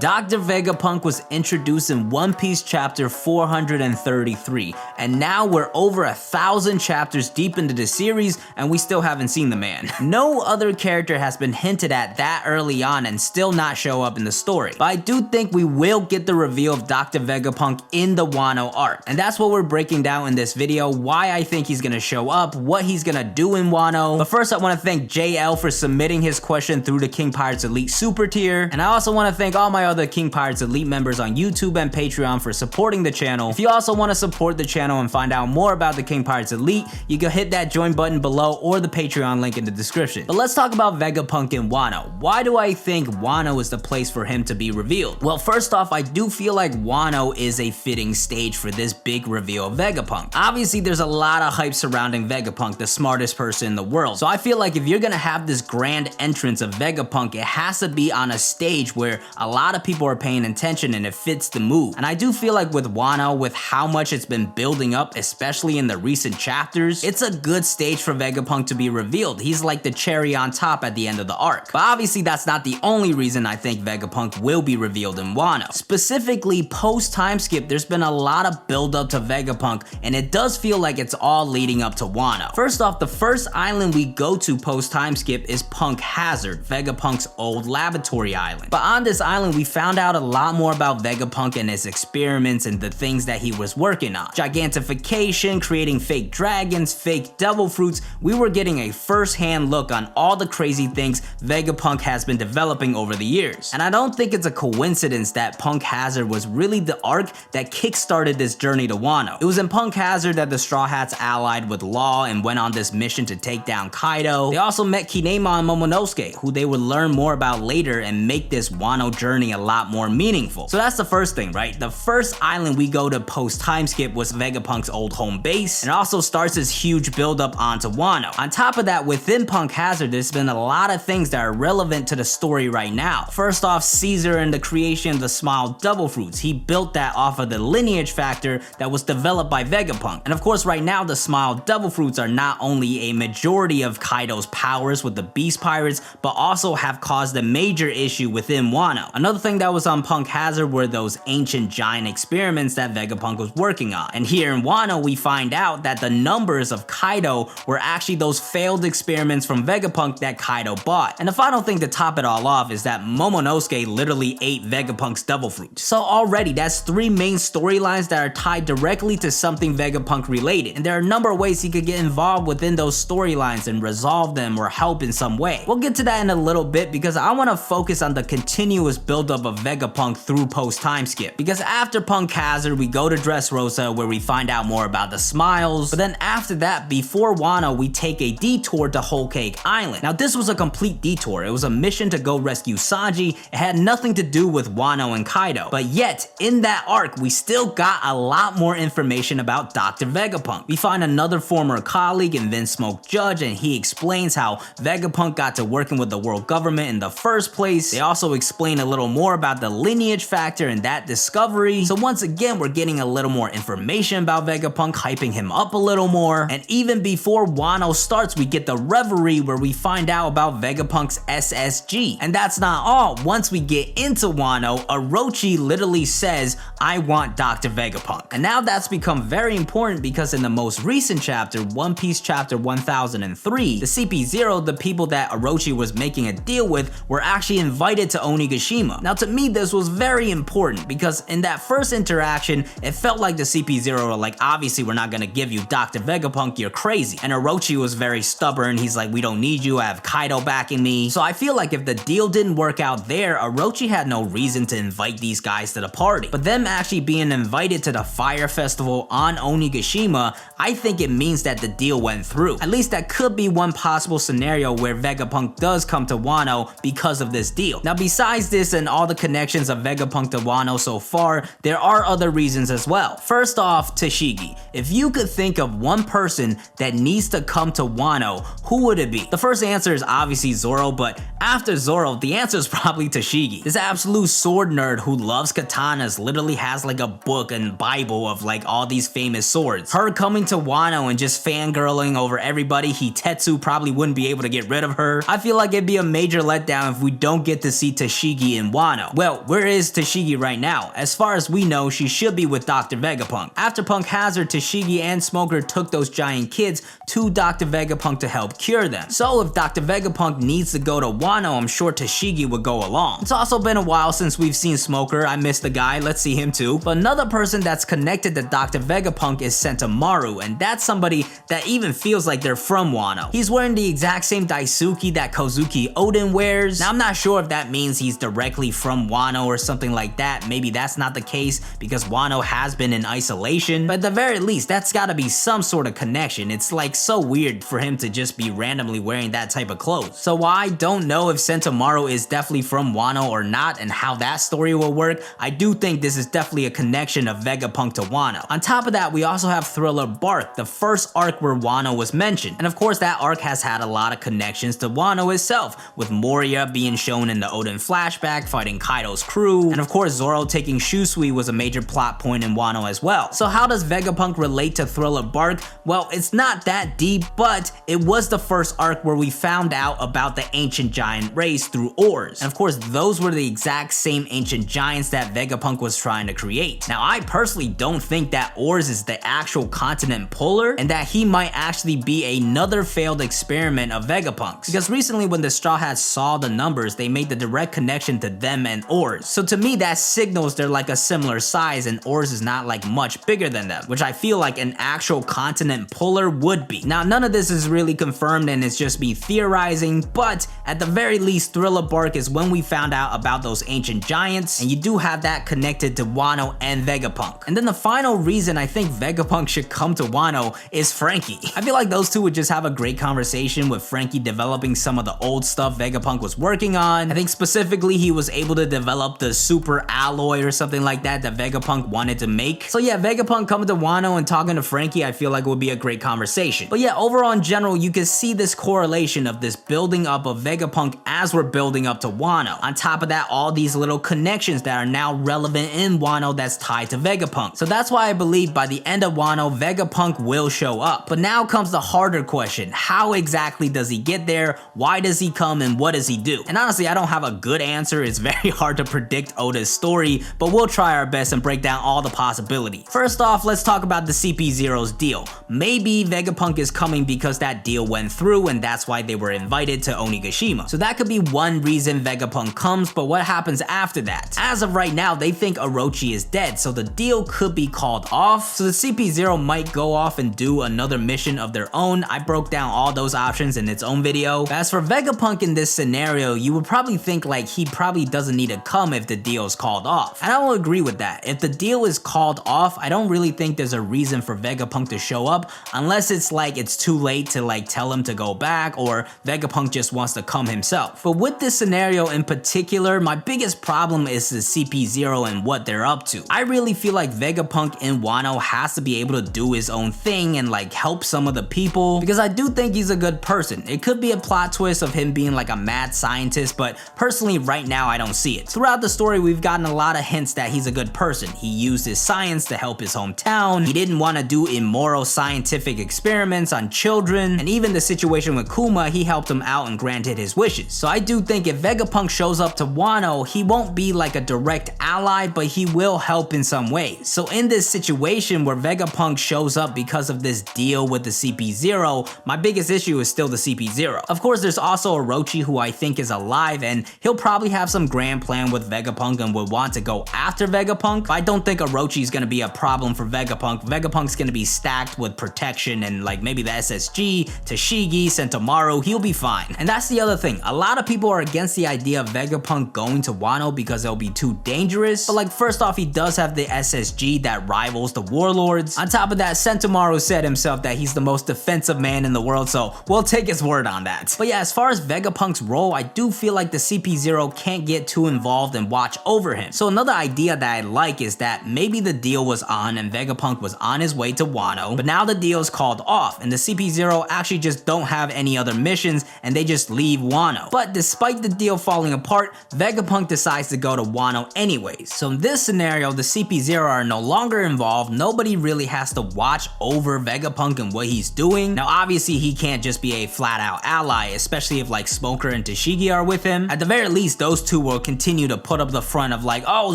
Dr. Vegapunk was introduced in One Piece chapter 433, and now we're over 1,000 chapters deep into the series and we still haven't seen the man. No other character has been hinted at that early on and still not show up in the story, but I do think we will get the reveal of Dr. Vegapunk in the WANO arc, and that's what we're breaking down in this video, why I think he's gonna show up, what he's gonna do in WANO. But first I want to thank JL for submitting his question through the King Pirates Elite Super Tier, and I also want to thank all my other King Pirates Elite members on YouTube and Patreon for supporting the channel. If you also want to support the channel and find out more about the King Pirates Elite, you can hit that join button below or the Patreon link in the description. But let's talk about Vegapunk in WANO. Why do I think WANO is the place for him to be revealed? Well, first off, I do feel like WANO is a fitting stage for this big reveal of Vegapunk. Obviously, there's a lot of hype surrounding Vegapunk, the smartest person in the world. So I feel like if you're gonna have this grand entrance of Vegapunk, it has to be on a stage where a lot of people are paying attention and it fits the mood. And I do feel like with WANO, with how much it's been building up, especially in the recent chapters, it's a good stage for Vegapunk to be revealed. He's like the cherry on top at the end of the arc. But obviously that's not the only reason I think Vegapunk will be revealed in WANO. Specifically, post time skip, there's been a lot of build up to Vegapunk, and it does feel like it's all leading up to WANO. First off, the first island we go to post time skip is Punk Hazard, Vegapunk's old laboratory island. But on this island, we found out a lot more about Vegapunk and his experiments and the things that he was working on. Gigantification, creating fake dragons, fake devil fruits. We were getting a first-hand look on all the crazy things Vegapunk has been developing over the years. And I don't think it's a coincidence that Punk Hazard was really the arc that kickstarted this journey to WANO. It was in Punk Hazard that the Straw Hats allied with Law and went on this mission to take down Kaido. They also met Kinema and Momonosuke, who they would learn more about later and make this WANO journey a lot more meaningful. So that's the first thing, right? The first island we go to post time skip was Vegapunk's old home base, and it also starts this huge build up onto WANO. On top of that, within Punk Hazard, there's been a lot of things that are relevant to the story right now. First off, Caesar and the creation of the Smile Double Fruits. He built that off of the lineage factor that was developed by Vegapunk. And of course, right now, the Smile Double Fruits are not only a majority of Kaido's powers with the Beast Pirates, but also have caused a major issue within WANO. Another thing that was on Punk Hazard were those ancient giant experiments that Vegapunk was working on. And here in WANO, we find out that the numbers of Kaido were actually those failed experiments from Vegapunk that Kaido bought. And the final thing to top it all off is that Momonosuke literally ate Vegapunk's Double Fruit. So already, that's three main storylines that are tied directly to something Vegapunk related. And there are a number of ways he could get involved within those storylines and resolve them or help in some way. We'll get to that in a little bit because I want to focus on the continuous buildup of Vegapunk through post time skip. Because after Punk Hazard, we go to Dressrosa where we find out more about the Smiles. But then after that, before WANO, we take a detour to Whole Cake Island. Now this was a complete detour. It was a mission to go rescue Sanji. It had nothing to do with WANO and Kaido. But yet, in that arc, we still got a lot more information about Dr. Vegapunk. We find another former colleague in Vinsmoke Judge, and he explains how Vegapunk got to working with the world government in the first place. They also explain a little more about the lineage factor and that discovery. So once again, we're getting a little more information about Vegapunk, hyping him up a little more. And even before WANO starts, we get the Reverie where we find out about Vegapunk's SSG. And that's not all. Once we get into WANO, Orochi literally says, "I want Dr. Vegapunk." And now that's become very important because in the most recent chapter, One Piece chapter 1003, the CP0, the people that Orochi was making a deal with, were actually invited to Onigashima. Now to me, this was very important because in that first interaction, it felt like the CP0 were like, obviously we're not gonna give you Dr. Vegapunk, you're crazy. And Orochi was very stubborn. He's like, we don't need you, I have Kaido backing me. So I feel like if the deal didn't work out there, Orochi had no reason to invite these guys to the party. But them actually being invited to the Fire Festival on Onigashima, I think it means that the deal went through. At least that could be one possible scenario where Vegapunk does come to WANO because of this deal. Now besides this and all the connections of Vegapunk to WANO so far, there are other reasons as well. First off, Tashigi. If you could think of one person that needs to come to Wano, who would it be? The first answer is obviously Zoro, but after Zoro, the answer is probably Tashigi. This absolute sword nerd who loves katanas, literally has like a book and Bible of like all these famous swords. Her coming to Wano and just fangirling over everybody, Hitetsu probably wouldn't be able to get rid of her. I feel like it'd be a major letdown if we don't get to see Tashigi in Wano. Wano. Well, where is Tashigi right now? As far as we know, she should be with Dr. Vegapunk. After Punk Hazard, Tashigi and Smoker took those giant kids to Dr. Vegapunk to help cure them. So if Dr. Vegapunk needs to go to Wano, I'm sure Tashigi would go along. It's also been a while since we've seen Smoker. I miss the guy, let's see him too. But another person that's connected to Dr. Vegapunk is Sentomaru, and that's somebody that even feels like they're from Wano. He's wearing the exact same Daisuke that Kozuki Oden wears. Now I'm not sure if that means he's directly from Wano or something like that. Maybe that's not the case because Wano has been in isolation, but at the very least that's gotta be some sort of connection. It's like so weird for him to just be randomly wearing that type of clothes. So while I don't know if Sentomaru is definitely from Wano or not and how that story will work, I do think this is definitely a connection of Vegapunk to Wano. On top of that, we also have Thriller Bark, the first arc where Wano was mentioned. And of course that arc has had a lot of connections to Wano itself, with Moria being shown in the Oden flashback fighting Kaido's crew, and of course Zoro taking Shusui was a major plot point in Wano as well. So how does Vegapunk relate to Thriller Bark? Well, it's not that deep, but it was the first arc where we found out about the ancient giant race through ores. And of course those were the exact same ancient giants that Vegapunk was trying to create. Now I personally don't think that ores is the actual continent puller, and that he might actually be another failed experiment of Vegapunk's, because recently when the Straw Hats saw the numbers, they made the direct connection to them and ores. So to me that signals they're like a similar size and ores is not like much bigger than them, which I feel like an actual continent puller would be. Now none of this is really confirmed and it's just me theorizing, but at the very least Thriller Bark is when we found out about those ancient giants, and you do have that connected to Wano and Vegapunk. And then the final reason I think Vegapunk should come to Wano is Frankie. I feel like those two would just have a great conversation, with Frankie developing some of the old stuff Vegapunk was working on. I think specifically he was able to develop the super alloy or something like that that Vegapunk wanted to make. So yeah, Vegapunk coming to Wano and talking to Frankie I feel like would be a great conversation. But yeah, overall in general you can see this correlation of this building up of Vegapunk as we're building up to Wano. On top of that, all these little connections that are now relevant in Wano that's tied to Vegapunk. So that's why I believe by the end of Wano, Vegapunk will show up. But now comes the harder question. How exactly does he get there? Why does he come and what does he do? And honestly, I don't have a good answer. It's very hard to predict Oda's story, but we'll try our best and break down all the possibilities. First off, let's talk about the CP0's deal. Maybe Vegapunk is coming because that deal went through and that's why they were invited to Onigashima. So that could be one reason Vegapunk comes, but what happens after that? As of right now, they think Orochi is dead, so the deal could be called off. So the CP0 might go off and do another mission of their own. I broke down all those options in its own video. But as for Vegapunk in this scenario, you would probably think like he probably doesn't need to come if the deal is called off. And I will agree with that. If the deal is called off, I don't really think there's a reason for Vegapunk to show up, unless it's like it's too late to like tell him to go back, or Vegapunk just wants to come himself. But with this scenario in particular, my biggest problem is the CP0 and what they're up to. I really feel like Vegapunk in Wano has to be able to do his own thing and like help some of the people, because I do think he's a good person. It could be a plot twist of him being like a mad scientist, but personally right now I don't see it. Throughout the story we've gotten a lot of hints that he's a good person. He used his science to help his hometown. He didn't want to do immoral scientific experiments on children, and even the situation with Kuma, he helped him out and granted his wishes. So I do think if Vegapunk shows up to Wano, he won't be like a direct ally, but he will help in some ways. So in this situation where Vegapunk shows up because of this deal with the CP0, my biggest issue is still the CP0. Of course there's also Orochi, who I think is alive, and he'll probably have some grand plan with Vegapunk and would want to go after Vegapunk, but I don't think Orochi is going to be a problem for Vegapunk. Vegapunk's going to be stacked with protection and like maybe the SSG, Tashigi, Sentomaru, he'll be fine. And that's the other thing, a lot of people are against the idea of Vegapunk going to Wano because it'll be too dangerous, but like first off he does have the SSG that rivals the warlords. On top of that, Sentomaru said himself that he's the most defensive man in the world, so we'll take his word on that. But yeah, as far as Vegapunk's role, I do feel like the CP0 can't get too involved and watch over him. So another idea that I like is that maybe the deal was on and Vegapunk was on his way to Wano, but now the deal is called off and the CP0 actually just don't have any other missions and they just leave Wano. But despite the deal falling apart, Vegapunk decides to go to Wano anyways. So in this scenario, the CP0 are no longer involved, nobody really has to watch over Vegapunk and what he's doing. Now obviously he can't just be a flat out ally, especially if like Smoker and Tashigi are with him. At the very least, those two will will continue to put up the front of like, oh,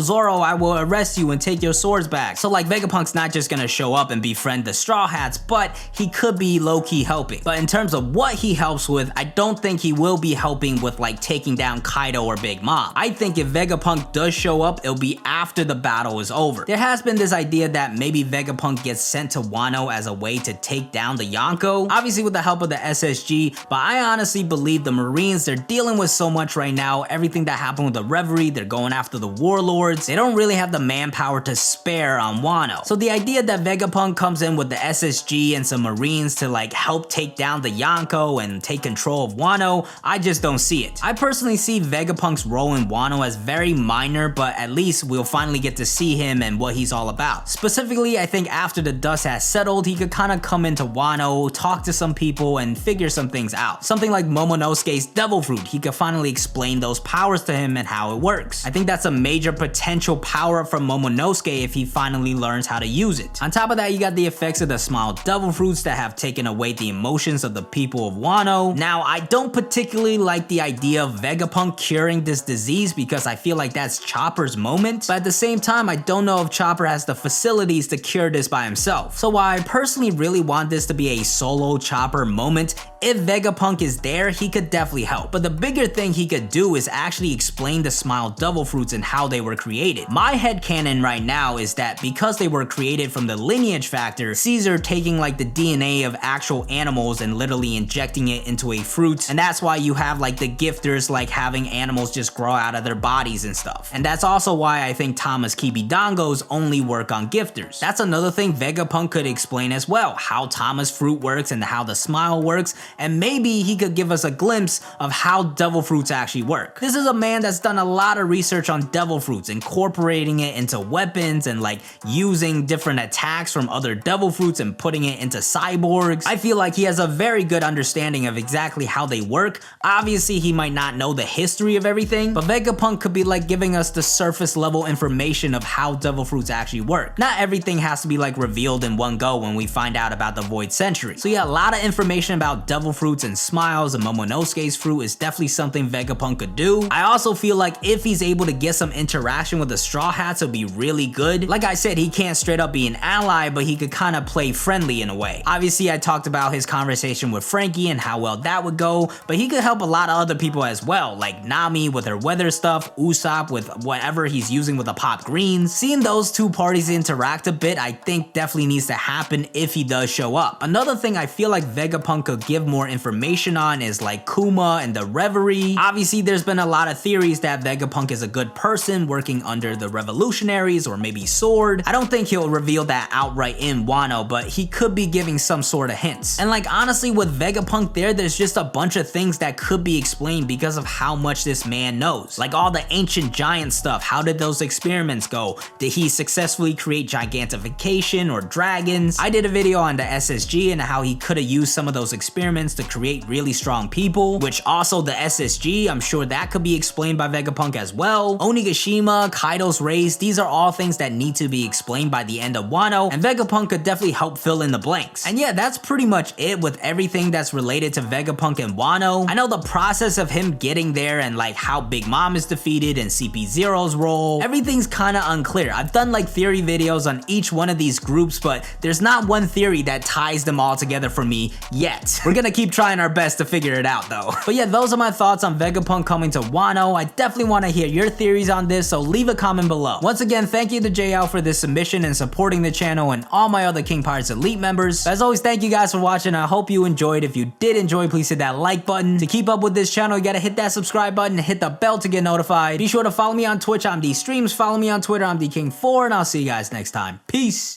Zoro, I will arrest you and take your swords back. So like Vegapunk's not just gonna show up and befriend the Straw Hats, but he could be low-key helping. But in terms of what he helps with, I don't think he will be helping with like taking down Kaido or Big Mom. I think if Vegapunk does show up, it'll be after the battle is over. There has been this idea that maybe Vegapunk gets sent to Wano as a way to take down the Yonko, obviously with the help of the SSG, but I honestly believe the Marines, they're dealing with so much right now, everything that happened with the Reverie, they're going after the warlords, they don't really have the manpower to spare on Wano. So the idea that Vegapunk comes in with the SSG and some Marines to like help take down the Yonko and take control of Wano, I just don't see it. I personally see Vegapunk's role in Wano as very minor, but at least we'll finally get to see him and what he's all about. Specifically, I think after the dust has settled, he could kind of come into Wano, talk to some people, and figure some things out. Something like Momonosuke's Devil Fruit, he could finally explain those powers to him and how it works. I think that's a major potential power up from Momonosuke if he finally learns how to use it. On top of that, you got the effects of the Smile Devil Fruits that have taken away the emotions of the people of Wano. Now, I don't particularly like the idea of Vegapunk curing this disease because I feel like that's Chopper's moment, but at the same time, I don't know if Chopper has the facilities to cure this by himself. So while I personally really want this to be a solo Chopper moment, if Vegapunk is there, he could definitely help. But the bigger thing he could do is actually explain the Smile Devil Fruits and how they were created. My headcanon right now is that because they were created from the lineage factor, Caesar taking like the DNA of actual animals and literally injecting it into a fruit, and that's why you have like the gifters like having animals just grow out of their bodies and stuff. And that's also why I think Thomas Kibidongos only work on gifters. That's another thing Vegapunk could explain as well, how Thomas Fruit works and how the smile works, and maybe he could give us a glimpse of how devil fruits actually work. This is a man that's done a lot of research on devil fruits, incorporating it into weapons and like using different attacks from other devil fruits and putting it into cyborgs. I feel like he has a very good understanding of exactly how they work. Obviously, he might not know the history of everything, but Vegapunk could be like giving us the surface level information of how devil fruits actually work. Not everything has to be like revealed in one go when we find out about the Void Century. So yeah, a lot of information about devil fruits and smiles and Momonosuke's fruit is definitely something Vegapunk could do. I also feel like if he's able to get some interaction with the Straw Hats, it'll be really good. Like I said, he can't straight up be an ally, but he could kind of play friendly in a way. Obviously, I talked about his conversation with Frankie and how well that would go, but he could help a lot of other people as well, like Nami with her weather stuff, Usopp with whatever he's using with the pop greens. Seeing those two parties interact a bit, I think definitely needs to happen if he does show up. Another thing I feel like Vegapunk could give more information on is like Kuma and the Reverie. Obviously, there's been a lot of theories that Vegapunk is a good person working under the revolutionaries or maybe Sword. I don't think he'll reveal that outright in Wano, but he could be giving some sort of hints. And like honestly, with Vegapunk there's just a bunch of things that could be explained because of how much this man knows. Like all the ancient giant stuff, how did those experiments go? Did he successfully create gigantification or dragons? I did a video on the SSG and how he could have used some of those experiments to create really strong people, which also the SSG, I'm sure that could be explained by Vegapunk as well. Onigashima, Kaido's race, these are all things that need to be explained by the end of Wano, and Vegapunk could definitely help fill in the blanks. And yeah, that's pretty much it with everything that's related to Vegapunk and Wano. I know the process of him getting there and like how Big Mom is defeated and CP0's role, everything's kind of unclear. I've done like theory videos on each one of these groups, but there's not one theory that ties them all together for me yet. We're gonna keep trying our best to figure it out though. But yeah, those are my thoughts on Vegapunk coming to Wano. I definitely want to hear your theories on this, so leave a comment below. Once again, thank you to JL for this submission and supporting the channel and all my other King Pirates Elite members. As always, thank you guys for watching. I hope you enjoyed. If you did enjoy, please hit that like button. To keep up with this channel, you gotta hit that subscribe button and hit the bell to get notified. Be sure to follow me on Twitch, I'm DStreams. Follow me on Twitter, I'm DKing4, and I'll see you guys next time. Peace.